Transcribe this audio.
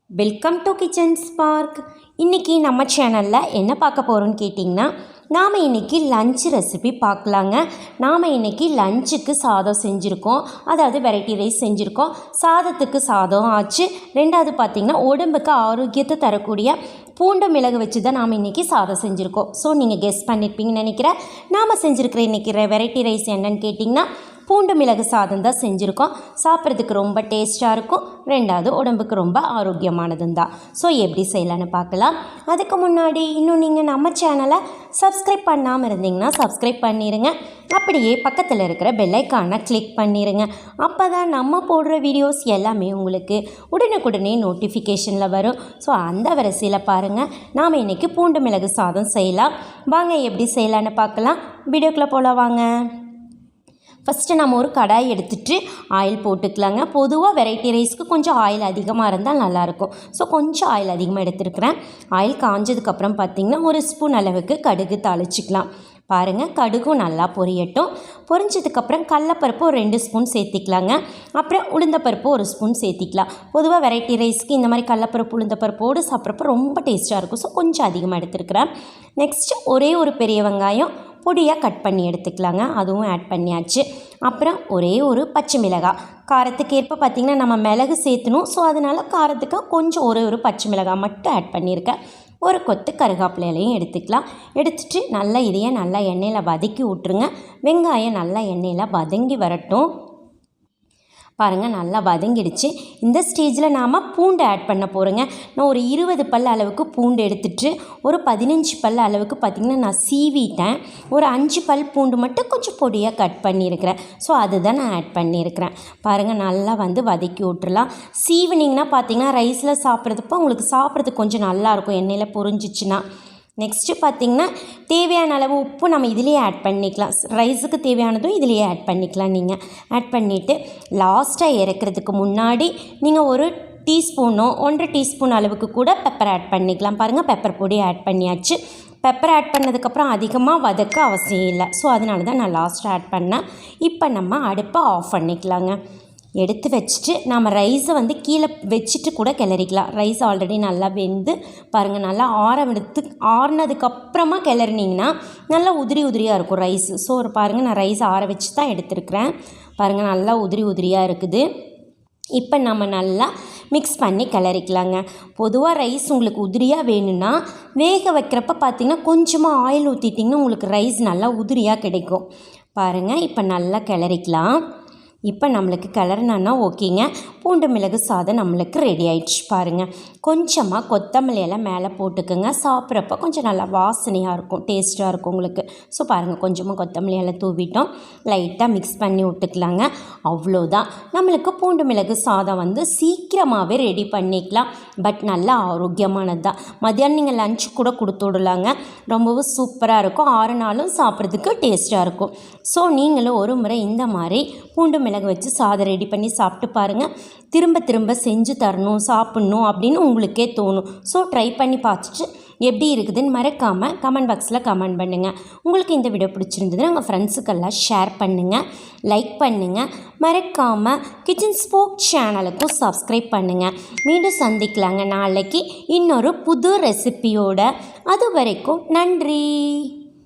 Welcome to kitchen spark. இன்றைக்கி நம்ம சேனலில் என்ன பார்க்க போகிறோன்னு கேட்டிங்கன்னா, நாம் இன்றைக்கி லஞ்ச் ரெசிபி பார்க்கலாங்க. நாம் இன்றைக்கி லஞ்சுக்கு சாதம் செஞ்சுருக்கோம், அதாவது வெரைட்டி ரைஸ் செஞ்சுருக்கோம். சாதத்துக்கு சாதம் ஆச்சு. ரெண்டாவது பார்த்திங்கன்னா உடம்புக்கு ஆரோக்கியத்தை தரக்கூடிய பூண்டு மிளகு வச்சு தான் நாம் இன்றைக்கி சாதம் செஞ்சுருக்கோம். ஸோ நீங்கள் கெஸ் பண்ணியிருப்பீங்கன்னு நினைக்கிறேன். நாம் செஞ்சுருக்கிற இன்றைக்கி வெரைட்டி ரைஸ் என்னன்னு கேட்டிங்கன்னா பூண்டு மிளகு சாதம் தான் செஞ்சுருக்கோம். சாப்பிட்றதுக்கு ரொம்ப டேஸ்ட்டாக இருக்கும். ரெண்டாவது உடம்புக்கு ரொம்ப ஆரோக்கியமானதும் தான். ஸோ எப்படி செய்யலான்னு பார்க்கலாம். அதுக்கு முன்னாடி இன்னும் நீங்கள் நம்ம சேனலை சப்ஸ்கிரைப் பண்ணாமல் இருந்தீங்கன்னா சப்ஸ்கிரைப் பண்ணிடுங்க. அப்படியே பக்கத்தில் இருக்கிற பெல்லைக்கானை கிளிக் பண்ணிடுங்க. அப்போ தான் நம்ம போடுற வீடியோஸ் எல்லாமே உங்களுக்கு உடனுக்குடனே நோட்டிஃபிகேஷனில் வரும். ஸோ அந்த வரிசையில் பாருங்கள், நாம் இன்றைக்கி பூண்டு மிளகு சாதம் செய்யலாம். வாங்க எப்படி செய்யலான்னு பார்க்கலாம். வீடியோக்குள்ளே போகலாம் வாங்க. ஃபஸ்ட்டு நம்ம ஒரு கடாய் எடுத்துகிட்டு ஆயில் போட்டுக்கலாங்க. பொதுவாக வெரைட்டி ரைஸ்க்கு கொஞ்சம் ஆயில் அதிகமாக இருந்தால் நல்லாயிருக்கும். ஸோ கொஞ்சம் ஆயில் அதிகமாக எடுத்துருக்கிறேன். ஆயில் காஞ்சதுக்கப்புறம் பார்த்திங்கன்னா ஒரு ஸ்பூன் அளவுக்கு கடுகு தாளிச்சிக்கலாம். பாருங்கள், கடுகும் நல்லா பொரியட்டும். பொரிஞ்சதுக்கப்புறம் கடலப்பருப்பு ஒரு 2 ஸ்பூன் சேர்த்திக்கலாங்க. அப்புறம் உளுந்தப்பருப்பு ஒரு ஸ்பூன் சேர்த்திக்கலாம். பொதுவாக வெரைட்டி ரைஸ்க்கு இந்த மாதிரி கடலப்பருப்பு உளுந்தப்பருப்போடு சாப்பிட்றப்ப ரொம்ப டேஸ்ட்டாக இருக்கும். ஸோ கொஞ்சம் அதிகமாக எடுத்துருக்கிறேன். நெக்ஸ்ட்டு ஒரே ஒரு பெரிய வெங்காயம் பொடியாக கட் பண்ணி எடுத்துக்கலாங்க. அதுவும் ஆட் பண்ணியாச்சு. அப்புறம் ஒரே ஒரு பச்சை மிளகாய், காரத்துக்கு ஏற்ப பார்த்திங்கன்னா நம்ம மிளகு சேர்த்தணும். ஸோ அதனால் காரத்துக்கு கொஞ்சம் ஒரு பச்சை மிளகாய் மட்டும் ஆட் பண்ணியிருக்கேன். ஒரு கொத்து கருவேப்பிலையும் எடுத்துக்கலாம். எடுத்துகிட்டு நல்லா இதையே நல்லா எண்ணெயில் வதக்கி விட்ருங்க. வெங்காயம் நல்லா எண்ணெயில் வதங்கி வரட்டும். பாருங்கள், நல்லா வதங்கிடுச்சு. இந்த ஸ்டேஜில் நாம் பூண்டு ஆட் பண்ண போகிறோங்க. நான் ஒரு 20 பல் அளவுக்கு பூண்டு எடுத்துகிட்டு ஒரு 15 பல் அளவுக்கு பார்த்திங்கன்னா நான் சீவிட்டேன். ஒரு 5 பல் பூண்டு மட்டும் கொஞ்சம் பொடியாக கட் பண்ணியிருக்கிறேன். ஸோ அதுதான் நான் ஆட் பண்ணியிருக்கிறேன். பாருங்கள், நல்லா வதக்கி விட்டுறலாம். சீவினிங்கன்னா பார்த்திங்கன்னா ரைஸில் சாப்பிட்றதுப்போ உங்களுக்கு சாப்பிட்றதுக்கு கொஞ்சம் நல்லாயிருக்கும் எண்ணெயில் பொரிஞ்சிச்சுன்னா. நெக்ஸ்ட்டு பார்த்திங்கன்னா தேவையான அளவு உப்பு நம்ம இதிலேயே ஆட் பண்ணிக்கலாம். ரைஸுக்கு தேவையானதும் இதிலேயே ஆட் பண்ணிக்கலாம். நீங்கள் ஆட் பண்ணிவிட்டு லாஸ்ட்டாக இறக்கிறதுக்கு முன்னாடி நீங்கள் ஒரு டீஸ்பூனோ 1.5 டீஸ்பூன் அளவுக்கு கூட பெப்பர் ஆட் பண்ணிக்கலாம். பாருங்கள், பெப்பர் பொடி ஆட் பண்ணியாச்சு. பெப்பர் ஆட் பண்ணதுக்கப்புறம் அதிகமாக வதக்க அவசியம் இல்லை. ஸோ அதனால தான் நான் லாஸ்ட்டாக ஆட் பண்ணேன். இப்போ நம்ம அடுப்பை ஆஃப் பண்ணிக்கலாங்க. எடுத்து வச்சுட்டு நம்ம ரைஸை கீழே வச்சுட்டு கூட கிளறிக்கலாம். ரைஸ் ஆல்ரெடி நல்லா வெந்து பாருங்கள், நல்லா ஆறினதுக்கப்புறமா கிளறினீங்கன்னா நல்லா உதிரியாக இருக்கும் ரைஸ். ஸோ பாருங்கள், நான் ரைஸ் ஆற வச்சு தான் எடுத்துருக்கிறேன். பாருங்கள், நல்லா உதிரியாக இருக்குது. இப்போ நம்ம நல்லா மிக்ஸ் பண்ணி கிளறிக்கலாங்க. பொதுவாக ரைஸ் உங்களுக்கு உதிரியாக வேணும்னா வேக வைக்கிறப்ப பார்த்திங்கன்னா கொஞ்சமாக ஆயில் ஊற்றிட்டிங்கன்னா உங்களுக்கு ரைஸ் நல்லா உதிரியாக கிடைக்கும். பாருங்கள், இப்போ நல்லா கிளறிக்கலாம். இப்போ நம்மளுக்கு கிளறினா ஓகேங்க. பூண்டு மிளகு சாதம் நம்மளுக்கு ரெடி ஆயிடுச்சு. பாருங்கள், கொஞ்சமாக கொத்தமல்லி எல்லாம் மேலே போட்டுக்கோங்க. சாப்பிட்றப்ப கொஞ்சம் நல்லா வாசனையாக இருக்கும், டேஸ்ட்டாக இருக்கும் உங்களுக்கு. ஸோ பாருங்கள், கொஞ்சமாக கொத்தமல்லி எல்லாம் தூவிட்டோம். லைட்டாக மிக்ஸ் பண்ணி விட்டுக்கலாங்க. அவ்வளோதான், நம்மளுக்கு பூண்டு மிளகு சாதம் சீக்கிரமாகவே ரெடி பண்ணிக்கலாம். பட் நல்லா ஆரோக்கியமானது தான். மதியானம் நீங்கள் லஞ்ச் கூட கொடுத்து விடலாங்க. ரொம்பவும் சூப்பராக இருக்கும். 6 நாளும் சாப்பிட்றதுக்கு டேஸ்ட்டாக இருக்கும். ஸோ நீங்களும் ஒரு முறை இந்த மாதிரி பூண்டு மிளகு வச்சு சாதம் ரெடி பண்ணி சாப்பிட்டு பாருங்கள். திரும்ப செஞ்சு தரணும், சாப்பிட்ணும் அப்படின்னு உங்களுக்கே தோணும். ஸோ ட்ரை பண்ணி பார்த்துட்டு எப்படி இருக்குதுன்னு மறக்காமல் கமெண்ட் பாக்ஸில் கமெண்ட் பண்ணுங்கள். உங்களுக்கு இந்த வீடியோ பிடிச்சிருந்ததுன்னா உங்கள் ஃப்ரெண்ட்ஸுக்கெல்லாம் ஷேர் பண்ணுங்கள், லைக் பண்ணுங்கள். மறக்காமல் கிச்சன் ஸ்பார்க் சேனலுக்கும் சப்ஸ்கிரைப் பண்ணுங்கள். மீண்டும் சந்திக்கலாங்க நாளைக்கு இன்னொரு புது ரெசிபியோட. அது வரைக்கும் நன்றி.